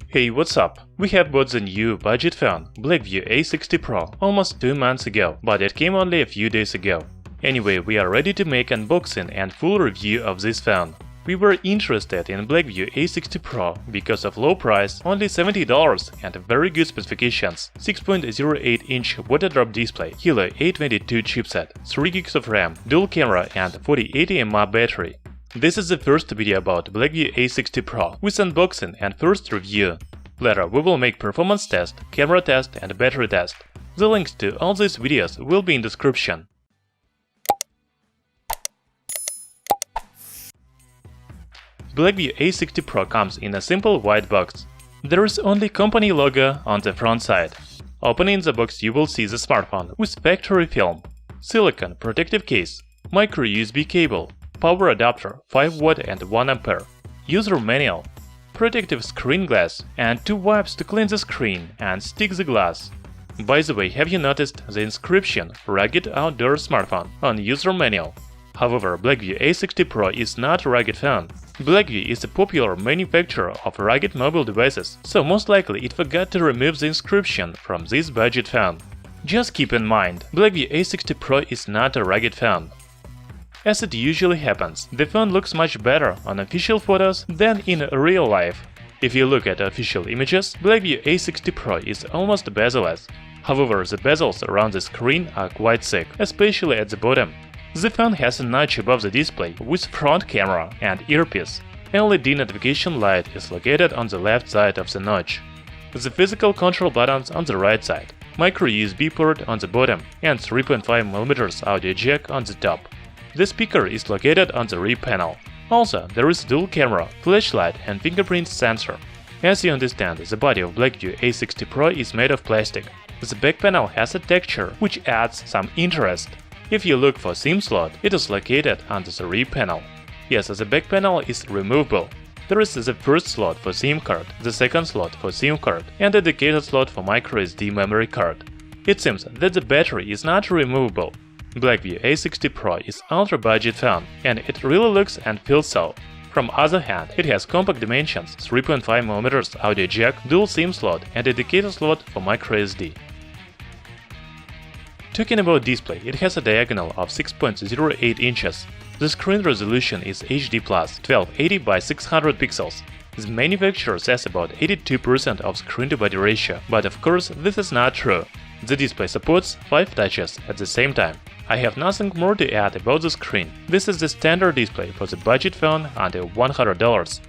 Hey, what's up? We have bought the new budget phone, Blackview A60 Pro, almost 2 months ago, but it came only a few days ago. Anyway, we are ready to make unboxing and full review of this phone. We were interested in Blackview A60 Pro because of low price, only $70, and very good specifications: 6.08-inch water drop display, Helio A22 chipset, 3GB of RAM, dual camera and 4080 mAh battery. This is the first video about Blackview A60 Pro with unboxing and first review. Later we will make performance test, camera test and battery test. The links to all these videos will be in description. Blackview A60 Pro comes in a simple white box. There is only company logo on the front side. Opening the box you will see the smartphone with factory film, silicone protective case, microUSB cable, power adapter 5W and 1A, user manual, protective screen glass, and 2 wipes to clean the screen and stick the glass. By the way, have you noticed the inscription "Rugged Outdoor Smartphone" on user manual? However, Blackview A60 Pro is not a rugged phone. Blackview is a popular manufacturer of rugged mobile devices, so most likely it forgot to remove the inscription from this budget phone. Just keep in mind, Blackview A60 Pro is not a rugged phone. As it usually happens, the phone looks much better on official photos than in real life. If you look at official images, Blackview A60 Pro is almost bezel-less. However, the bezels around the screen are quite thick, especially at the bottom. The phone has a notch above the display with front camera and earpiece. LED notification light is located on the left side of the notch. The physical control buttons on the right side, microUSB port on the bottom, and 3.5mm audio jack on the top. The speaker is located on the rear panel. Also, there is dual camera, flashlight and fingerprint sensor. As you understand, the body of Blackview A60 Pro is made of plastic. The back panel has a texture which adds some interest. If you look for SIM slot, it is located under the rear panel. Yes, the back panel is removable. There is the first slot for SIM card, the second slot for SIM card, and a dedicated slot for microSD memory card. It seems that the battery is not removable. Blackview A60 Pro is ultra-budget phone, and it really looks and feels so. From other hand, it has compact dimensions, 3.5mm audio jack, dual SIM slot and a dedicated slot for microSD. Talking about display, it has a diagonal of 6.08 inches. The screen resolution is HD+, 1280 by 600 pixels. The manufacturer says about 82% of screen-to-body ratio, but of course this is not true. The display supports 5 touches at the same time. I have nothing more to add about the screen. This is the standard display for the budget phone under $100.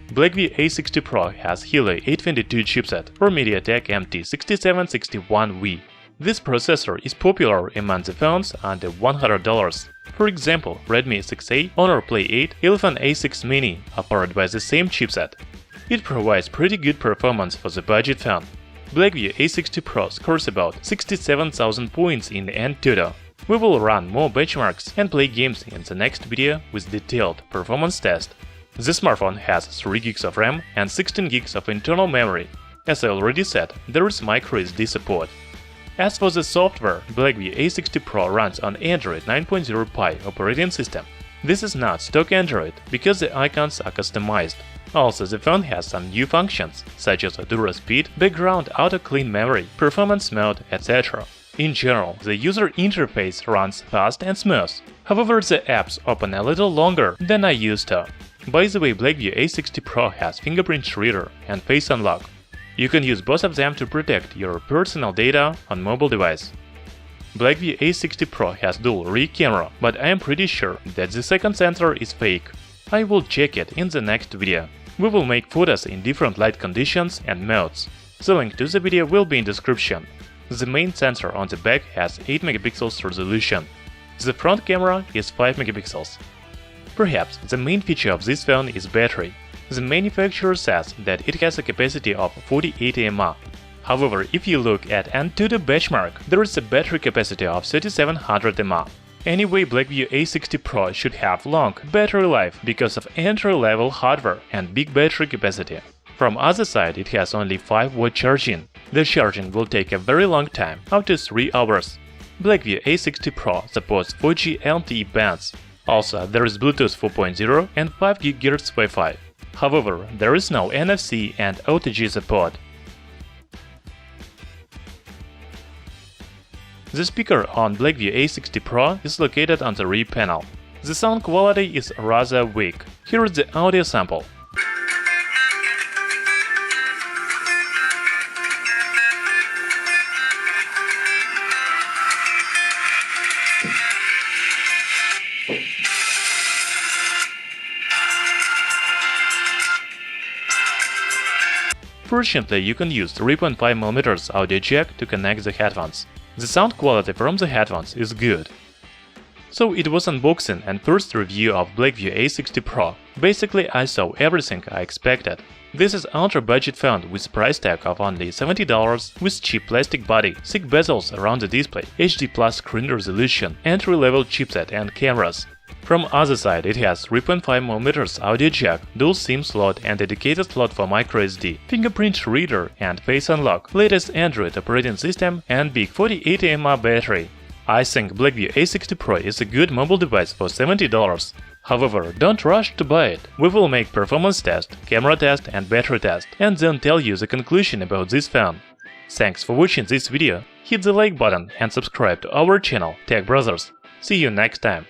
Blackview A60 Pro has Helio A22 chipset or MediaTek MT6761V. This processor is popular among the phones under $100. For example, Redmi 6A, Honor Play 8, Elephant A6 Mini are powered by the same chipset. It provides pretty good performance for the budget phone. Blackview A60 Pro scores about 67,000 points in AnTuTu. We will run more benchmarks and play games in the next video with detailed performance test. The smartphone has 3GB of RAM and 16GB of internal memory. As I already said, there is microSD support. As for the software, Blackview A60 Pro runs on Android 9.0 Pie operating system. This is not stock Android because the icons are customized. Also, the phone has some new functions, such as Dura Speed, background auto clean memory, performance mode, etc. In general, the user interface runs fast and smooth. However, the apps open a little longer than I used to. By the way, Blackview A60 Pro has fingerprint reader and face unlock. You can use both of them to protect your personal data on mobile device. Blackview A60 Pro has dual rear camera, but I am pretty sure that the second sensor is fake. I will check it in the next video. We will make photos in different light conditions and modes. The link to the video will be in description. The main sensor on the back has 8 megapixels resolution. The front camera is 5 megapixels. Perhaps the main feature of this phone is battery. The manufacturer says that it has a capacity of 4080 mAh. However, if you look at AnTuTu benchmark, there is a battery capacity of 3700 mAh. Anyway, Blackview A60 Pro should have long battery life because of entry-level hardware and big battery capacity. From other side, it has only 5W charging. The charging will take a very long time, up to 3 hours. Blackview A60 Pro supports 4G LTE bands. Also, there is Bluetooth 4.0 and 5 GHz Wi-Fi. However, there is no NFC and OTG support. The speaker on Blackview A60 Pro is located on the rear panel. The sound quality is rather weak. Here is the audio sample. Fortunately, you can use 3.5mm audio jack to connect the headphones. The sound quality from the headphones is good. So it was unboxing and first review of Blackview A60 Pro. Basically, I saw everything I expected. This is ultra-budget phone with price tag of only $70, with cheap plastic body, thick bezels around the display, HD Plus screen resolution, entry-level chipset and cameras. From other side, it has 3.5mm audio jack, dual SIM slot and dedicated slot for microSD, fingerprint reader and face unlock, latest Android operating system and big 4080 mAh battery. I think Blackview A60 Pro is a good mobile device for $70. However, don't rush to buy it. We will make performance test, camera test and battery test, and then tell you the conclusion about this phone. Thanks for watching this video, hit the like button and subscribe to our channel Tech Brothers. See you next time.